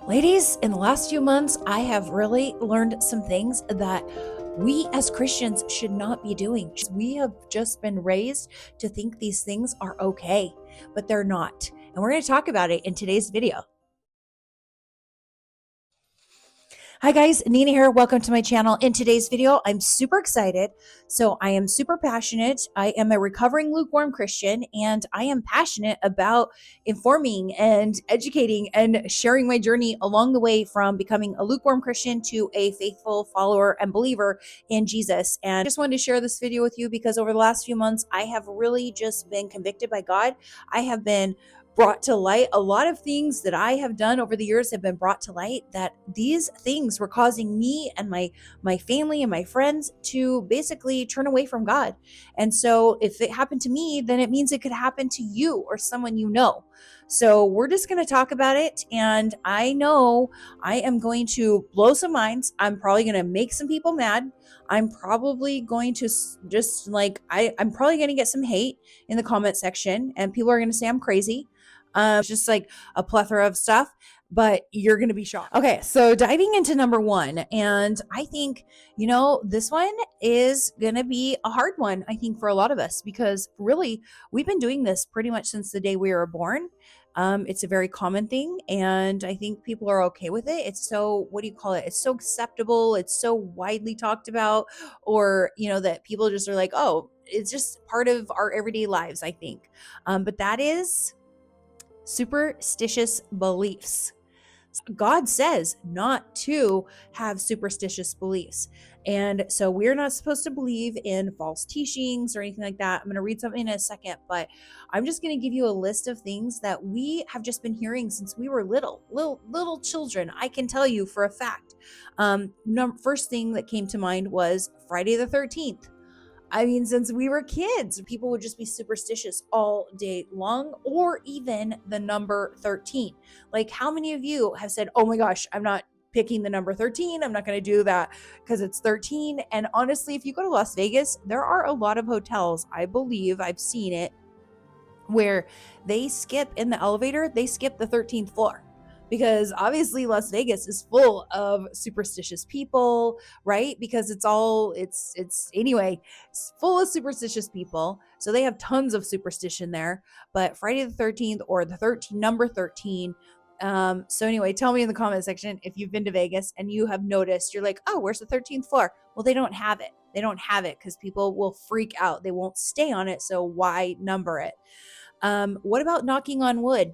Ladies, in the last few months, I have really learned some things that we as Christians should not be doing. We have just been raised to think these things are okay, but they're not. And we're going to talk about it in today's video. Hi guys, Nina here. Welcome to my channel. In today's video, I'm super excited. So I am super passionate. I am a recovering lukewarm Christian, and I am passionate about informing and educating and sharing my journey along the way from becoming a lukewarm Christian to a faithful follower and believer in Jesus. And I just wanted to share this video with you because over the last few months, I have really just been convicted by God. I have been brought to light. A lot of things that I have done over the years have been brought to light, that these things were causing me and my family and my friends to basically turn away from God. And so if it happened to me, then it means it could happen to you or someone you know. So we're just going to talk about it, and I know I am going to blow some minds. I'm probably going to make some people mad. I'm probably going to I'm probably going to get some hate in the comment section, and people are going to say I'm crazy. It's just like a plethora of stuff, but you're going to be shocked. Okay, so diving into number one, and I think, this one is going to be a hard one, I think, for a lot of us, because really, we've been doing this pretty much since the day we were born. It's a very common thing, and I think people are okay with it. It's so, what do you call it? It's so acceptable. It's so widely talked about, or, that people just are like, oh, it's just part of our everyday lives, I think. But that is superstitious beliefs. God says not to have superstitious beliefs. And so we're not supposed to believe in false teachings or anything like that. I'm going to read something in a second, but I'm just going to give you a list of things that we have just been hearing since we were little children. I can tell you for a fact. First thing that came to mind was Friday the 13th. I mean, since we were kids, people would just be superstitious all day long, or even the number 13. Like, how many of you have said, oh my gosh, I'm not picking the number 13. I'm not going to do that because it's 13. And honestly, if you go to Las Vegas, there are a lot of hotels, I believe, I've seen it, where they skip in the elevator, they skip the 13th floor. Because obviously Las Vegas is full of superstitious people, right? Because it's full of superstitious people. So they have tons of superstition there. But Friday the 13th, or the number 13. So anyway, tell me in the comment section if you've been to Vegas and you have noticed, you're like, oh, where's the 13th floor? Well, they don't have it. They don't have it because people will freak out. They won't stay on it. So why number it? What about knocking on wood?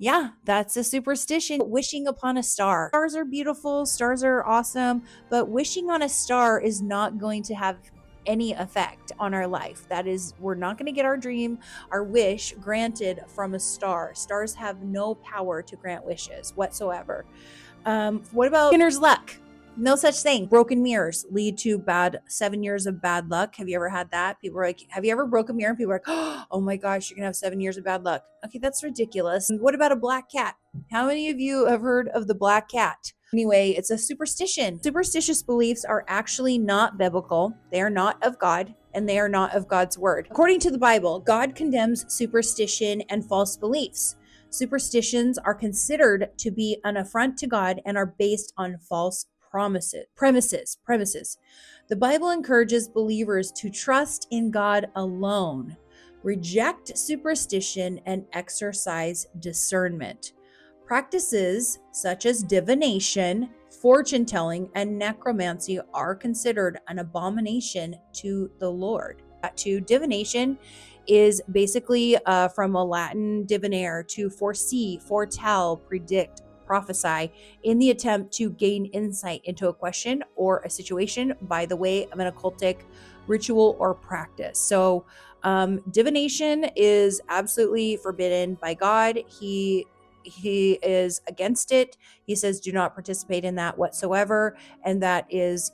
Yeah, that's a superstition. Wishing upon a star. Stars are beautiful, stars are awesome, but wishing on a star is not going to have any effect on our life. That is, we're not going to get our dream, our wish granted from a star. Stars have no power to grant wishes whatsoever. What about beginner's luck? No such thing. Broken mirrors lead to 7 years of bad luck. Have you ever had that? People are like, have you ever broke a mirror? And people are like, oh my gosh, you're going to have 7 years of bad luck. Okay, that's ridiculous. And what about a black cat? How many of you have heard of the black cat? Anyway, it's a superstition. Superstitious beliefs are actually not biblical. They are not of God, and they are not of God's word. According to the Bible, God condemns superstition and false beliefs. Superstitions are considered to be an affront to God and are based on false premises. The Bible encourages believers to trust in God alone, reject superstition, and exercise discernment. Practices such as divination, fortune telling, and necromancy are considered an abomination to the Lord. To divination is basically from a Latin divinaire, to foresee, foretell, predict, prophesy, in the attempt to gain insight into a question or a situation by the way of an occultic ritual or practice. So divination is absolutely forbidden by God. He is against it. He says do not participate in that whatsoever, and that is,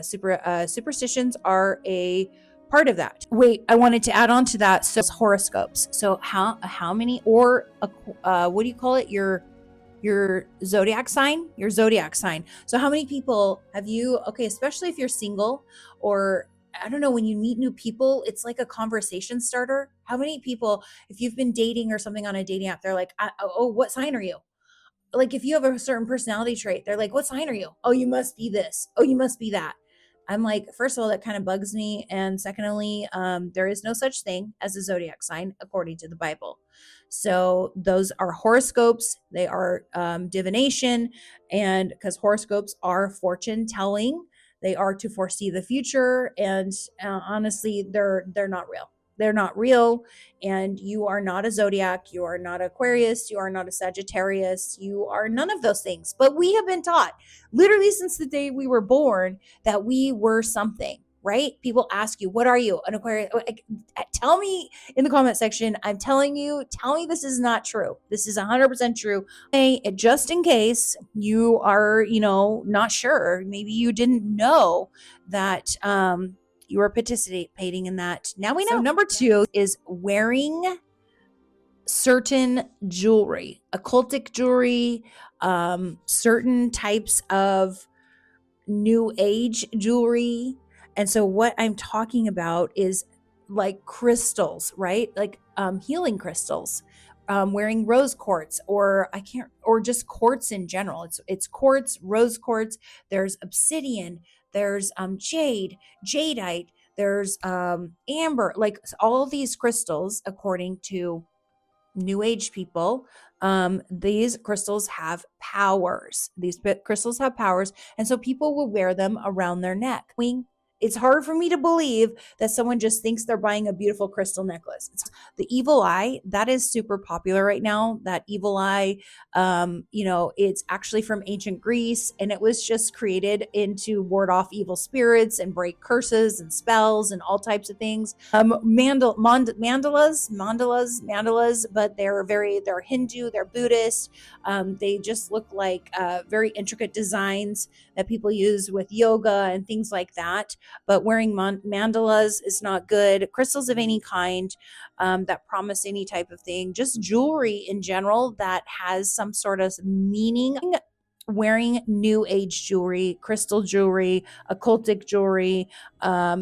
superstitions are a part of that. Wait, I wanted to add on to that. So horoscopes. So how many, or what do you call it? Your zodiac sign. So how many people have you, okay, especially if you're single, or I don't know, when you meet new people, it's like a conversation starter. How many people, if you've been dating or something on a dating app, they're like, oh, what sign are you? like if you have a certain personality trait, they're like, what sign are you? Oh, you must be this. Oh, you must be that. I'm like, first of all, that kind of bugs me. And secondly, there is no such thing as a zodiac sign according to the Bible. So those are horoscopes, they are divination, and because horoscopes are fortune telling, they are to foresee the future. And honestly, they're not real. They're not real. And you are not a zodiac, you are not Aquarius, you are not a Sagittarius, you are none of those things. But we have been taught literally since the day we were born that we were something, right? People ask you, what are you? An Aquarius? Tell me in the comment section. I'm telling you, tell me this is not true. This is 100% true. Okay, just in case you are, not sure, maybe you didn't know that you are participating in that. Now we know. So number 2 is wearing certain jewelry, occultic jewelry, certain types of new age jewelry. And so what I'm talking about is like crystals, right? Like healing crystals. Wearing rose quartz, or just quartz in general. It's quartz, rose quartz. There's obsidian. There's jadeite. There's amber. Like all of these crystals, according to new age people, these crystals have powers. These crystals have powers, and so people will wear them around their neck. It's hard for me to believe that someone just thinks they're buying a beautiful crystal necklace. It's the evil eye that is super popular right now. That evil eye, it's actually from ancient Greece, and it was just created to ward off evil spirits and break curses and spells and all types of things. Mandalas, but they're Hindu, they're Buddhist. They just look like very intricate designs that people use with yoga and things like that. But wearing mandalas is not good. Crystals of any kind that promise any type of thing, just jewelry in general that has some sort of meaning. Wearing new age jewelry, crystal jewelry, occultic jewelry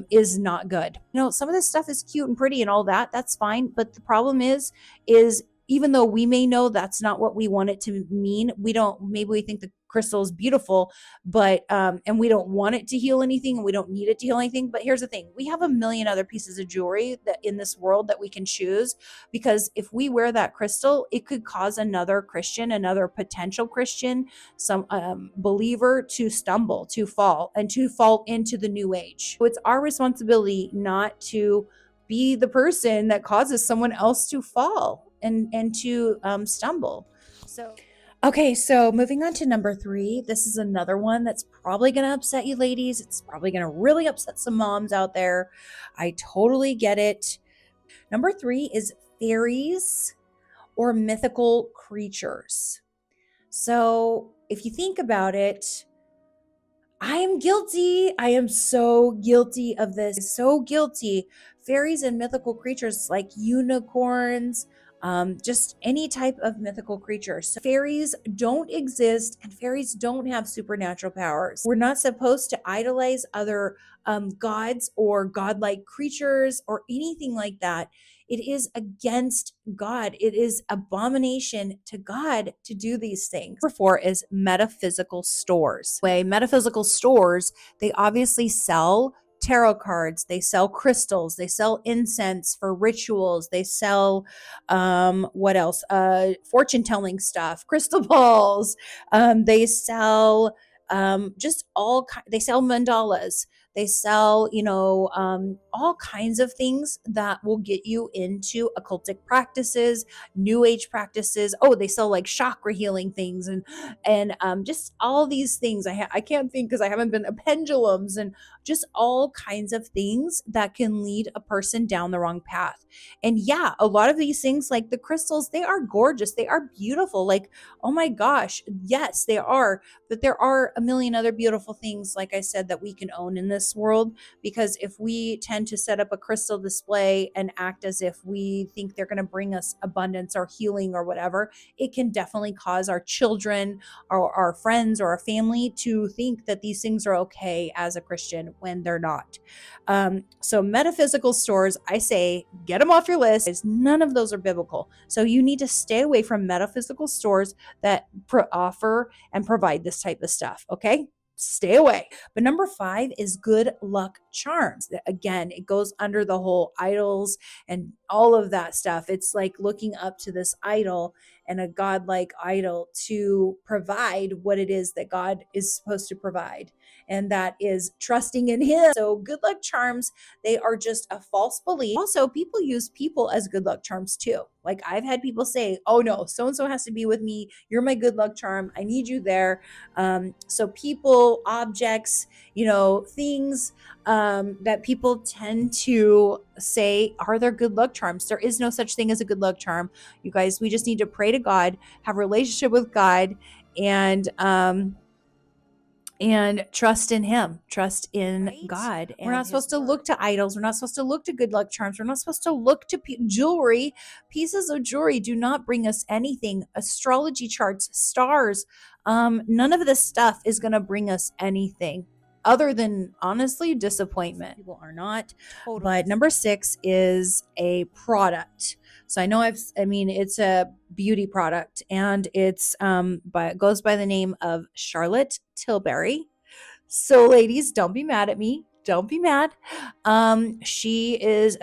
is not good. Some of this stuff is cute and pretty and all that. That's fine. But the problem is even though we may know that's not what we want it to mean, maybe we think the crystal is beautiful, but and we don't want it to heal anything, and we don't need it to heal anything. But here's the thing: we have a million other pieces of jewelry that in this world that we can choose, because if we wear that crystal, it could cause another Christian, another potential Christian, some believer to stumble, to fall into the new age. So it's our responsibility not to be the person that causes someone else to fall and to stumble. Okay, so moving on to number 3. This is another one that's probably going to upset you ladies. It's probably going to really upset some moms out there. I totally get it. Number 3 is fairies or mythical creatures. So if you think about it, I am guilty. I am so guilty of this. So guilty. Fairies and mythical creatures like unicorns, just any type of mythical creature. So fairies don't exist, and fairies don't have supernatural powers. We're not supposed to idolize other gods or godlike creatures or anything like that. It is against God. It is abomination to God to do these things. Number 4 is metaphysical stores. Metaphysical stores, they obviously sell tarot cards, they sell crystals, they sell incense for rituals, they sell what else? Fortune telling stuff, crystal balls. They sell they sell mandalas. They sell, all kinds of things that will get you into occultic practices, new age practices. Oh, they sell like chakra healing things and just all these things. I can't think because I haven't been pendulums and just all kinds of things that can lead a person down the wrong path. And yeah, a lot of these things like the crystals, they are gorgeous. They are beautiful. Like, oh my gosh, yes, they are. But there are a million other beautiful things, like I said, that we can own in this world. Because if we tend to set up a crystal display and act as if we think they're going to bring us abundance or healing or whatever, it can definitely cause our children or our friends or our family to think that these things are okay as a Christian, when they're not. So metaphysical stores, I say, get them off your list. None of those are biblical. So you need to stay away from metaphysical stores that offer and provide this type of stuff. Okay. Stay away. But number 5 is good luck charms. Again, it goes under the whole idols and all of that stuff. It's like looking up to this idol and a godlike idol to provide what it is that God is supposed to provide. And that is trusting in Him. So good luck charms, they are just a false belief. Also, people use people as good luck charms too. Like I've had people say, oh no, so-and-so has to be with me. You're my good luck charm. I need you there. So people, objects, things that people tend to say are their good luck charms. There is no such thing as a good luck charm. You guys, we just need to pray to God, have a relationship with God, and trust in Him, trust in God. And we're not supposed to look to idols. We're not supposed to look to good luck charms. We're not supposed to look to jewelry. Pieces of jewelry do not bring us anything. Astrology charts, stars, none of this stuff is going to bring us anything other than, honestly, disappointment. People are not. Totally. But number 6 is a product. So I know it's a beauty product, and it's it goes by the name of Charlotte Tilbury. So ladies, don't be mad at me. Don't be mad. She is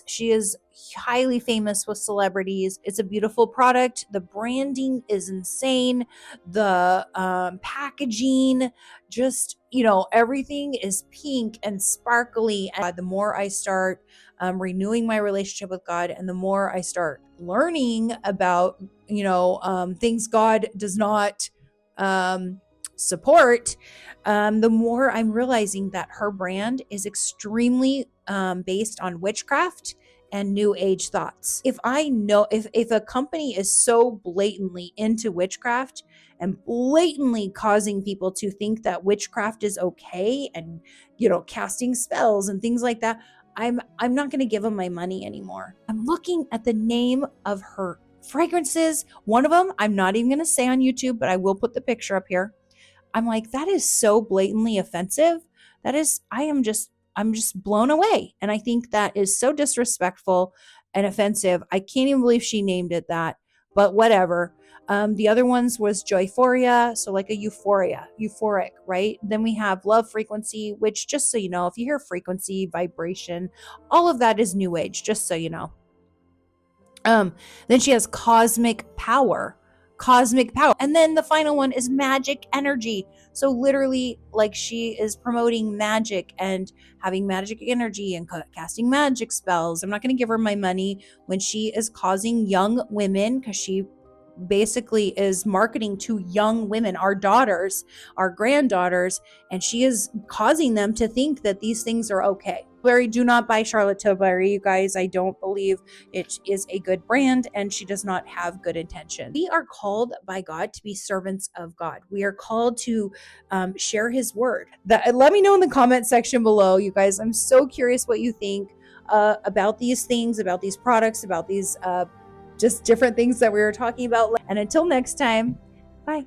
she is highly famous with celebrities. It's a beautiful product. The branding is insane. The packaging, just, everything is pink and sparkly. And the more I start renewing my relationship with God, and the more I start learning about, things God does not support, the more I'm realizing that her brand is extremely based on witchcraft and new age thoughts. If a company is so blatantly into witchcraft and blatantly causing people to think that witchcraft is okay, and casting spells and things like that, I'm not going to give them my money anymore. I'm looking at the name of her fragrances. One of them, I'm not even going to say on YouTube, but I will put the picture up here. I'm like, that is so blatantly offensive. I'm just blown away. And I think that is so disrespectful and offensive. I can't even believe she named it that, but whatever. The other ones was Joyphoria, so like a euphoric, right? Then we have Love Frequency, which, just so you know, if you hear frequency, vibration, all of that is new age, just so you know. Then she has Cosmic Power. And then the final one is Magic Energy. So literally, like, she is promoting magic and having magic energy and casting magic spells. I'm not going to give her my money when she is causing young women, because she basically is marketing to young women, our daughters, our granddaughters, and she is causing them to think that these things are okay. Do not buy Charlotte Tilbury, you guys. I don't believe it is a good brand, and she does not have good intention. We are called by God to be servants of God. We are called to share His word. Let me know in the comment section below, you guys. I'm so curious what you think about these things, about these products, about these just different things that we were talking about. And until next time, bye.